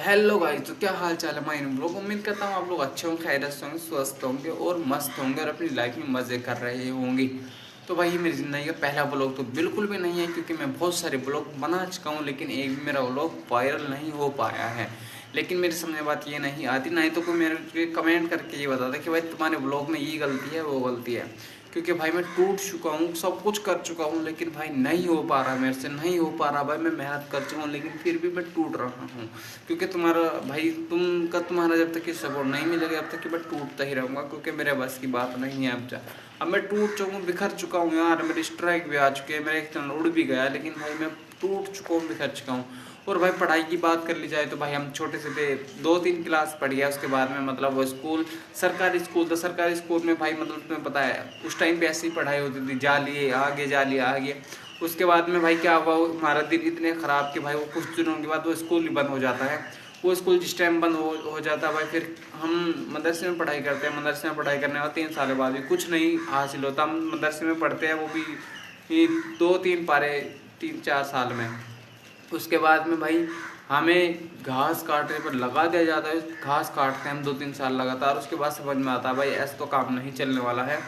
Hello guys, तो क्या हाल चाल है। मैं इन लोग उम्मीद करता हूँ आप लोग अच्छे होंगे, खैरियत से होंगे, स्वस्थ होंगे और मस्त होंगे और अपनी लाइफ में मज़े कर रहे होंगे। तो भाई, मेरी ज़िंदगी का पहला ब्लॉग तो बिल्कुल भी नहीं है, क्योंकि मैं बहुत सारे ब्लॉग बना चुका हूँ, लेकिन एक भी मेरा ब्लॉग वायरल नहीं हो पाया है। लेकिन मेरी समझ में बात ये नहीं आती, नहीं तो कोई मेरे कमेंट करके ये बताता कि भाई तुम्हारे ब्लॉग में ये गलती है, वो गलती है। क्योंकि भाई मैं टूट चुका हूँ, सब कुछ कर चुका हूँ, लेकिन भाई नहीं हो पा रहा, मेरे से नहीं हो पा रहा। भाई मैं मेहनत कर चुका हूँ, लेकिन फिर भी मैं टूट रहा हूँ। क्योंकि तुम्हारा भाई तुम्हारा जब तक कि सपोर्ट नहीं मिलेगा, अब तक कि मैं टूटता ही रहूँगा, क्योंकि मेरे बस की बात नहीं है। अब मैं टूट चुका हूँ, बिखर चुका हूँ यार। मेरी स्ट्राइक भी आ चुकी है, मेरा एक चैनल उड़ भी गया, लेकिन भाई मैं टूट चुका हूँ, बिखर चुका हूँ। और भाई पढ़ाई की बात कर ली जाए तो भाई हम छोटे से थे, 2-3 क्लास पढ़ गया। उसके बाद में मतलब वो स्कूल सरकारी स्कूल था। सरकारी स्कूल में भाई मतलब तुम्हें पता है उस टाइम पे ऐसी पढ़ाई होती थी, जालिए आगे जालिए आगे। उसके बाद में भाई क्या हुआ, हमारा दिन इतने ख़राब कि भाई वो कुछ दिनों के बाद वो स्कूल ही बंद हो जाता है। वो स्कूल जिस टाइम बंद हो जाता है भाई, फिर हम मदरसे में पढ़ाई करते हैं। मदरसे में पढ़ाई करने के बाद 3 साल के बाद भी कुछ नहीं हासिल होता। हम मदरसे में पढ़ते हैं, वो भी 2-3 पारे 3-4 साल में। उसके बाद में भाई हमें घास काटने पर लगा दिया जाता है। घास काटते हैं हम 2-3 साल लगातार। उसके बाद समझ में आता है भाई ऐसा तो काम नहीं चलने वाला है।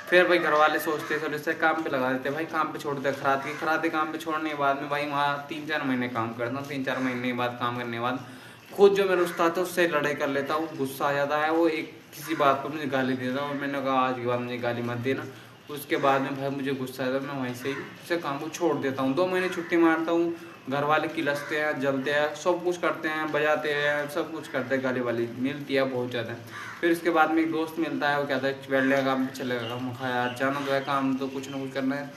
फिर भाई घर वाले सोचते थोड़े से काम पे लगा देते, भाई काम पे छोड़ देते। खराते काम पे छोड़ने के बाद में भाई वहाँ 3-4 महीने काम करता हूँ। 3-4 महीने के बाद काम करने के बाद खुद जो मेरा उस्ताद था उससे लड़ाई कर लेता हूँ। गुस्सा आ जाता है, वो एक किसी बात पर मुझे गाली देता है, और मैंने कहा आज के बाद मुझे गाली मत देना। उसके बाद में भाई मुझे गुस्सा आता है, मैं वहीं से ही उसे काम को छोड़ देता हूँ। 2 महीने छुट्टी मारता हूँ। घर वाले किलसते हैं, जलते हैं, सब कुछ करते हैं, बजाते हैं, सब कुछ करते हैं। गाली वाली मिलती है बहुत ज़्यादा। फिर उसके बाद में एक दोस्त मिलता है, वो कहता है वेल्डिंग का काम पे चलेगा। मैं कहा यार जाना तो है, काम तो कुछ ना कुछ करना है।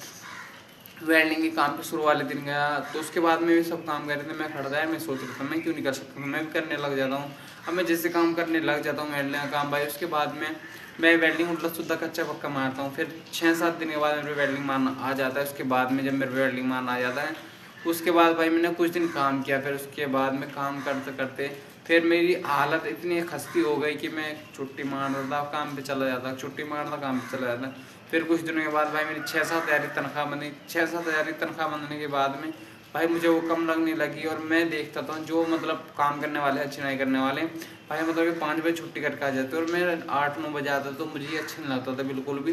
वेल्डिंग के काम पे शुरू वाले दिन गया, तो उसके बाद में भी सब काम कर रहे थे। मैं खड़ा था, मैं सोच रहा था मैं क्यों नहीं कर सकता, मैं भी करने लग जाता हूँ। अब मैं जैसे काम करने लग जाता हूँ वेल्डिंग का काम भाई, उसके बाद में मैं वेल्डिंग मतलब शुद्ध कच्चा पक्का मारता हूँ। फिर 6-7 दिन के बाद मेरे वेल्डिंग मारना आ जाता है। उसके बाद में जब मेरे वेल्डिंग मारना आ जाता है, उसके बाद भाई मैंने कुछ दिन काम किया। फिर उसके बाद में काम करते करते फिर मेरी हालत इतनी खस्ती हो गई कि मैं छुट्टी मारता था, काम पे चला जाता, छुट्टी मारता, काम पे चला जाता। फिर कुछ दिनों के बाद भाई मेरी 6-7 हज़ार की तनख्वाह बनी। 6-7 हज़ार की तनख्वाह बनने के बाद में भाई मुझे वो कम लगने लगी, और मैं देखता था जो मतलब काम करने वाले हैं, चिनाई करने वाले भाई मतलब कि 5 बजे छुट्टी करके आ जाते, और मैं 8-9 बजे आता, तो मुझे ये अच्छा नहीं लगता था बिल्कुल भी।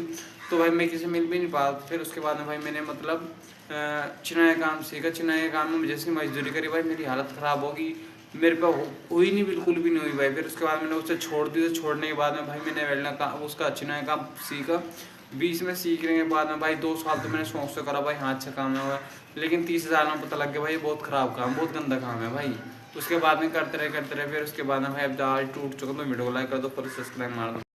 तो भाई मैं किसी से मिल भी नहीं पाता। फिर उसके बाद में भाई मैंने मतलब चिनाई काम सीखा। चिनाई काम में जैसे मजदूरी करी भाई, मेरी हालत ख़राब होगी, मेरे पे हुई नहीं, बिल्कुल भी नहीं हुई भाई। फिर उसके बाद मैंने उसे छोड़ दी। तो छोड़ने के बाद में भाई मैंने वेल्डिंग का उसका चिनाई काम सीखा। 20 में सीखने के बाद में भाई 2 साल तो मैंने शौक से करा भाई, हाँ अच्छा काम है। लेकिन 30 हज़ार में पता लग गया भाई बहुत ख़राब काम, बहुत गंदा काम है भाई। उसके बाद में करते रहे फिर उसके बाद में भाई अब आज टूट चुका। तो वीडियो को लाइक कर दो, फिर सब्सक्राइब मार दो।